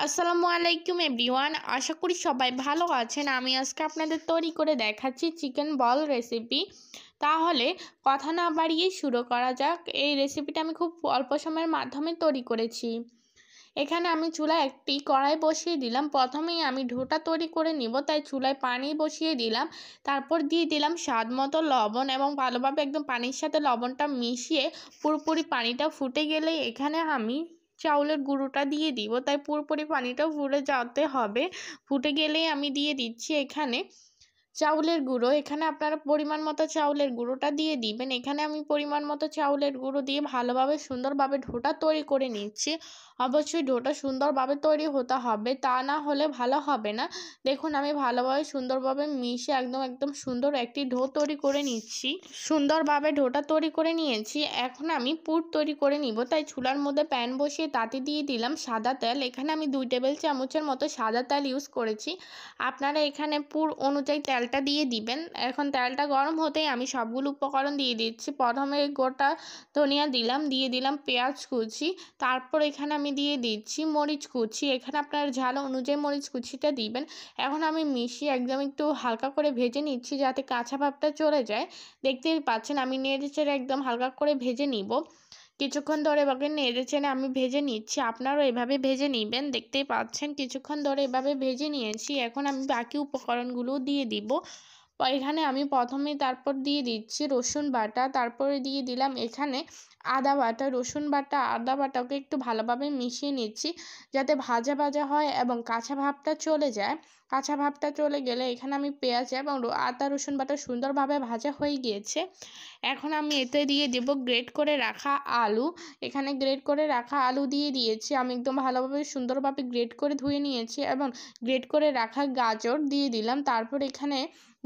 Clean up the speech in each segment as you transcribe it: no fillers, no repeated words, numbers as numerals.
আসসালামু আলাইকুম এভরিওয়ান, আশা করি সবাই ভালো আছেন। আমি আজকে আপনাদের তৈরি করে দেখাচ্ছি চিকেন বল রেসিপি। তাহলে কথা না বাড়িয়ে শুরু করা যাক। এই রেসিপিটা আমি খুব অল্প সময়ের মাধ্যমে তৈরি করেছি। এখানে আমি চুলায় একটি কড়াই বসিয়ে দিলাম। প্রথমেই আমি ডোটা তৈরি করে নিব, তাই চুলায় পানি বসিয়ে দিলাম। তারপর দিয়ে দিলাম স্বাদ মতো লবণ এবং ভালোভাবে একদম পানির সাথে লবণটা মিশিয়ে পুরোপুরি পানিটা ফুটে গেলে এখানে আমি চাউলের গুঁড়োটা দিয়ে দিব। তাই পুরোপুরি পানিটাও ফুটে যেতে হবে। ফুটে গেলেই আমি দিয়ে দিচ্ছি এখানে চাউলের গুঁড়ো। এখানে আপনারা পরিমাণ মতো চাউলের গুঁড়োটা দিয়ে দিবেন। এখানে আমি পরিমাণ মতো চাউলের গুঁড়ো দিয়ে ভালোভাবে সুন্দরভাবে ডোটা তৈরি করে নিচ্ছি। অবশ্যই ডোটা সুন্দরভাবে তৈরি হতে হবে, তা না হলে ভালো হবে না। দেখুন আমি ভালোভাবে সুন্দরভাবে মিশে একদম সুন্দর একটি ডো তৈরি করে নিচ্ছি। সুন্দরভাবে ডোটা তৈরি করে নিয়েছি। এখন আমি পুর তৈরি করে নিব, তাই চুলার মধ্যে প্যান বসিয়ে তাতে দিয়ে দিলাম সাদা তেল। এখানে আমি 2 টেবিল চামচের মতো সাদা তেল ইউজ করেছি। আপনারা এখানে পুর অনুযায়ী তেলটা দিয়ে দিবেন। এখন তেলটা গরম হতেই আমি সবগুলো উপকরণ দিয়ে দিচ্ছি। প্রথমে গোটা ধনিয়া দিলাম, দিয়ে দিলাম পেঁয়াজ কুচি, তারপর এখানে আমি দিয়ে দিচ্ছি মরিচ কুচি। এখানে আপনার ঝাল অনুযায়ী মরিচ কুচিটা দিবেন। এখন আমি মিশিয়ে একদম একটু হালকা করে ভেজে নিচ্ছি যাতে কাঁচা ভাবটা চলে যায়। দেখতেই পাচ্ছেন আমি নেড়ে চেড়ে একদম হালকা করে ভেজে নিব। কিছুক্ষণ ধরে এভাবে নেড়ে চেড়ে আমি ভেজে নিচ্ছি। আপনারাও এভাবে ভেজে নিবেন। দেখতেই পাচ্ছেন কিছুক্ষণ ধরে এভাবে ভেজে নিয়েছি। এখন আমি বাকি উপকরণগুলো দিয়ে দিব। এখানে আমি প্রথমে তারপর দিয়ে দিচ্ছি রসুন বাটা, তারপরে দিয়ে দিলাম এখানে আদা বাটা। রসুন বাটা আদা বাটাকে একটু ভালোভাবে মিশিয়ে নিচ্ছি যাতে ভাজা ভাজা হয় এবং কাঁচা ভাবটা চলে যায়। কাঁচা ভাবটা চলে গেলে এখানে আমি পেঁয়াজ এবং আদা রসুন বাটা সুন্দরভাবে ভাজা হয়ে গিয়েছে। এখন আমি এতে দিয়ে দেব গ্রেট করে রাখা আলু। এখানে গ্রেট করে রাখা আলু দিয়ে দিয়েছি। আমি একদম ভালোভাবে সুন্দরভাবে গ্রেট করে ধুয়ে নিয়েছি এবং গ্রেট করে রাখা গাজর দিয়ে দিলাম। তারপর এখানে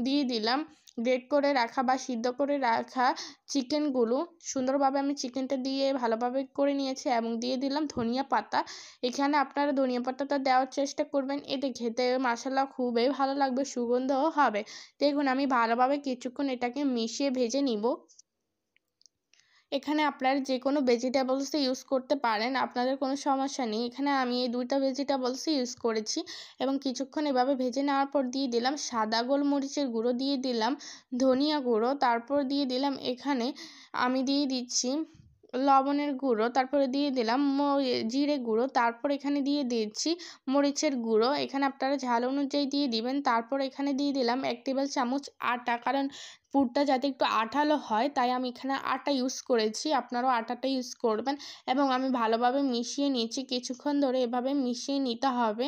দিয়ে দিলাম গ্রেট করে রাখা বা সিদ্ধ করে রাখা চিকেনগুলো। সুন্দরভাবে আমি চিকেনটা দিয়ে ভালোভাবে করে নিয়েছি এবং দিয়ে দিলাম ধনিয়া পাতা। এখানে আপনারা ধনিয়া পাতাটা দেওয়ার চেষ্টা করবেন, এতে খেতে মাশাআল্লাহ খুবই ভালো লাগবে, সুগন্ধও হবে। দেখুন আমি ভালোভাবে কিছুক্ষণ এটাকে মিশিয়ে ভেজে নিব। এখানে আপনারা যে কোনো ভেজিটেবলসই ইউজ করতে পারেন, আপনাদের কোনো সমস্যা নেই। এখানে আমি এই 2টা ভেজিটেবলসই ইউজ করেছি এবং কিছুক্ষণ এভাবে ভেজে নেওয়ার পর দিয়ে দিলাম সাদা গোলমরিচের গুঁড়ো, দিয়ে দিলাম ধনিয়া গুঁড়ো, তারপর দিয়ে দিলাম এখানে আমি দিয়ে দিচ্ছি লবণের গুঁড়ো, তারপরে দিয়ে দিলাম জিরে গুঁড়ো, তারপর এখানে দিয়ে দিচ্ছি মরিচের গুঁড়ো। এখানে আপনারা ঝাল অনুযায়ী দিয়ে দিবেন। তারপর এখানে দিয়ে দিলাম 1 টেবিল চামচ আটা, কারণ পুরটা যাতে একটু আঠালো হয় তাই আমি এখানে আটা ইউজ করেছি। আপনারাও আটাটা ইউজ করবেন এবং আমি ভালোভাবে মিশিয়ে নিয়েছি। কিছুক্ষণ ধরে এভাবে মিশিয়ে নিতে হবে।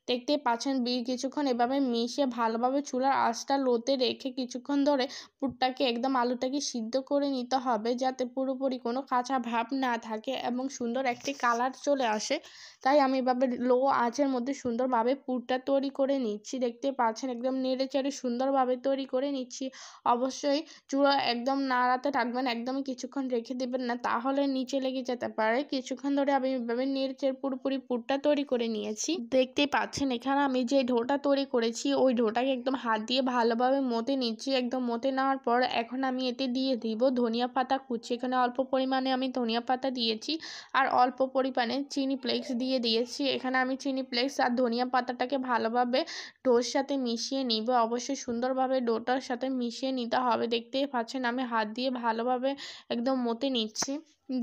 দেখতেই পাচ্ছেন কিছুক্ষণ এভাবে মিশিয়ে ভালোভাবে চুলার আঁচটা লোতে রেখে কিছুক্ষণ ধরে পুরটাকে একদম আলুটাকে সিদ্ধ করে নিতে হবে যাতে পুরোপুরি কোনো কাঁচা ভাব না থাকে এবং সুন্দর একটি কালার চলে আসে। তাই আমি এভাবে লো আঁচের মধ্যে সুন্দরভাবে পুরটা তৈরি করে নিচ্ছি। দেখতে পাচ্ছেন একদম নেড়ে চেড়ে সুন্দরভাবে তৈরি করে নিচ্ছি। অবশ্যই চুলা একদম নাড়াতে থাকবেন, একদমই কিছুক্ষণ রেখে দেবেন না, তাহলে নিচে লেগে যেতে পারে। কিছুক্ষণ ধরে আমি এভাবে নেড়ে চেড়ে পুরোপুরি পুরটা তৈরি করে নিয়েছি। দেখতেই পাচ্ছেন এখানে আমি যে ডোটা তৈরি করেছি ওই ডোটাকে একদম হাত দিয়ে ভালোভাবে মথে নিচ্ছি। একদম মথে নেওয়ার পর এখন আমি এতে দিয়ে দিব ধনিয়া পাতা কুচি। এখানে অল্প পরিমাণে আমি ধনিয়া পাতা দিয়েছি আর অল্প পরিমাণে চিনি ফ্লেক্স দিয়ে দিয়েছি। এখানে আমি চিনি ফ্লেক্স আর ধনিয়া পাতাটাকে ভালোভাবে ডোর সাথে মিশিয়ে নিব। অবশ্যই সুন্দরভাবে ডোটার সাথে মিশিয়ে নিতে হবে। দেখতেই পাচ্ছেন আমি হাত দিয়ে ভালোভাবে একদম মথে নিচ্ছি।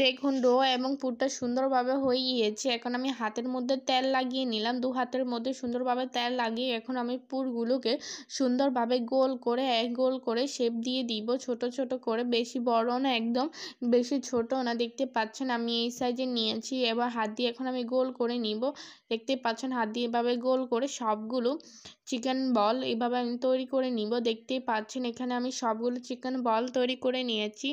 দেখুন ডো এবং পুরটা সুন্দরভাবে হয়ে গিয়েছে। এখন আমি হাতের মধ্যে তেল লাগিয়ে নিলাম। 2 হাতের মধ্যে সুন্দরভাবে তেল লাগিয়ে এখন আমি পুরগুলোকে সুন্দরভাবে গোল করে শেপ দিয়ে দিব, ছোট ছোট করে, বেশি বড় না একদম বেশি ছোট না। দেখতে পাচ্ছেন আমি এই সাইজে নিয়েছি। এবার হাত দিয়ে এখন আমি গোল করে নিব। দেখতে পাচ্ছেন হাত দিয়ে এভাবে গোল করে সবগুলো চিকেন বল এভাবে আমি তৈরি করে নিব। দেখতেই পাচ্ছেন এখানে আমি সবগুলো চিকেন বল তৈরি করে নিয়েছি।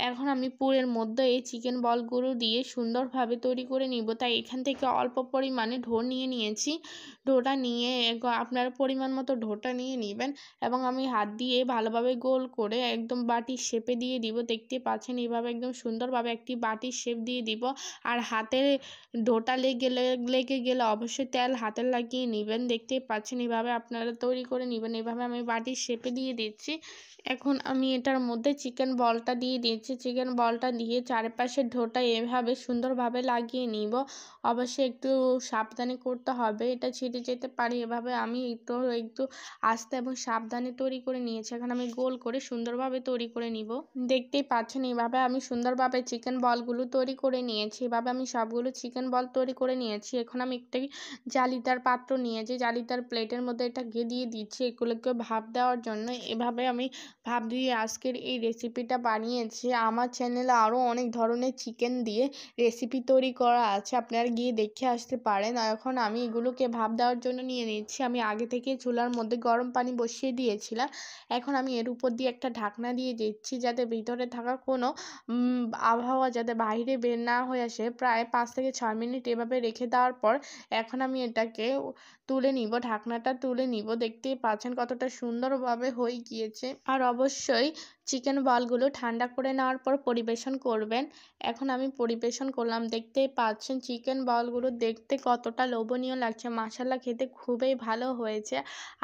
এখন আমি পুরের মধ্যে এই চিকেন বলগুলো দিয়ে সুন্দরভাবে তৈরি করে নিব। তাই এখান থেকে অল্প পরিমাণে ডো নিয়ে নিয়েছি। ডোটা নিয়ে আপনারা পরিমাণ মতো ডোটা নিয়ে নেবেন এবং আমি হাত দিয়ে ভালোভাবে গোল করে একদম বাটির শেপে দিয়ে দিব। দেখতে পাচ্ছেন এইভাবে একদম সুন্দরভাবে একটি বাটির শেপ দিয়ে দিব। আর হাতে ডোটা লেগে গেলে অবশ্যই তেল হাতে লাগিয়ে নেবেন। দেখতেই পাচ্ছেন এভাবে আপনারা তৈরি করে নেবেন। এভাবে আমি বাটির শেপে দিয়ে দিচ্ছি। এখন আমি এটার মধ্যে চিকেন বলটা দিয়ে দিচ্ছি। চিকেন বলটা দিয়ে চারপাশ চারপাশের ঢোটা এভাবে সুন্দরভাবে লাগিয়ে নিব। অবশ্যই একটু সাবধানে করতে হবে, এটা ছিটে যেতে পারে। এভাবে আমি একটু আস্তে এবং সাবধানে তৈরি করে নিয়েছি। এখন আমি গোল করে সুন্দরভাবে তৈরি করে নিব। দেখতেই পাচ্ছেন এভাবে আমি সুন্দরভাবে চিকেন বলগুলো তৈরি করে নিয়েছি। এভাবে আমি সবগুলো চিকেন বল তৈরি করে নিয়েছি। এখন আমি একটি জালিদার পাত্র নিয়েছি, জালিদার প্লেটের মধ্যে এটাকে দিয়ে দিচ্ছি এগুলোকে ভাপ দেওয়ার জন্য। এভাবে আমি ভাপ দিয়ে আজকের এই রেসিপিটা বানিয়েছি। আমার চ্যানেলে আরও অনেক ধরনের চিকেন দিয়ে রেসিপি তৈরি করা আছে, আপনারা গিয়ে দেখে আসতে পারেন। এখন আমি এগুলোকে ভাপ দেওয়ার জন্য নিয়ে নিচ্ছি। আমি আগে থেকে চুলার মধ্যে গরম পানি বসিয়ে দিয়েছিলাম। এখন আমি এর উপর দিয়ে একটা ঢাকনা দিয়ে দিচ্ছি যাতে ভিতরে থাকা কোনো আবহাওয়া যাতে বাইরে বের না হয়ে আসে। প্রায় 5 থেকে 6 মিনিট এভাবে রেখে দেওয়ার পর এখন আমি এটাকে তুলে নিব, ঢাকনাটা তুলে নিব। দেখতেই পাচ্ছেন কতটা সুন্দরভাবে হয়ে গিয়েছে। আর অবশ্যই চিকেন বলগুলো ঠান্ডা করে নেওয়ার পর পরিবেশন করবেন। এখন আমি পরিবেশন করলাম, দেখতেই পাচ্ছেন চিকেন বলগুলো দেখতে কতটা লোভনীয় লাগছে। মাশাআল্লাহ খেতে খুবই ভালো হয়েছে।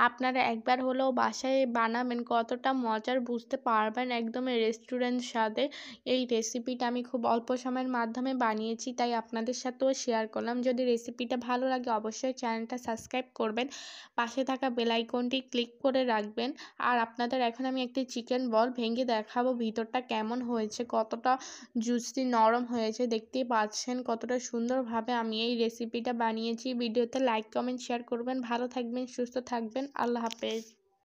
আপনারা একবার হলেও বাসায় বানাবেন, কতটা মজার বুঝতে পারবেন একদমই রেস্টুরেন্ট স্বাদে। এই রেসিপিটা আমি খুব অল্প সময়ের মাধ্যমে বানিয়েছি, তাই আপনাদের সাথেও শেয়ার করলাম। যদি রেসিপিটা ভালো লাগে অবশ্যই চ্যানেলটা সাবস্ক্রাইব করবেন, পাশে থাকা বেল আইকনটি ক্লিক করে রাখবেন। আর আপনাদের এখন আমি একটি চিকেন বল ভেঙে দেখাবো ভিতরটা কেমন হয়েছে, কতটা জুসি নরম হয়েছে। দেখতেই পাচ্ছেন কতটা সুন্দরভাবে আমি এই রেসিপিটা বানিয়েছি। ভিডিওতে লাইক কমেন্ট শেয়ার করবেন। ভালো থাকবেন, সুস্থ থাকবেন। আল্লাহ হাফেজ।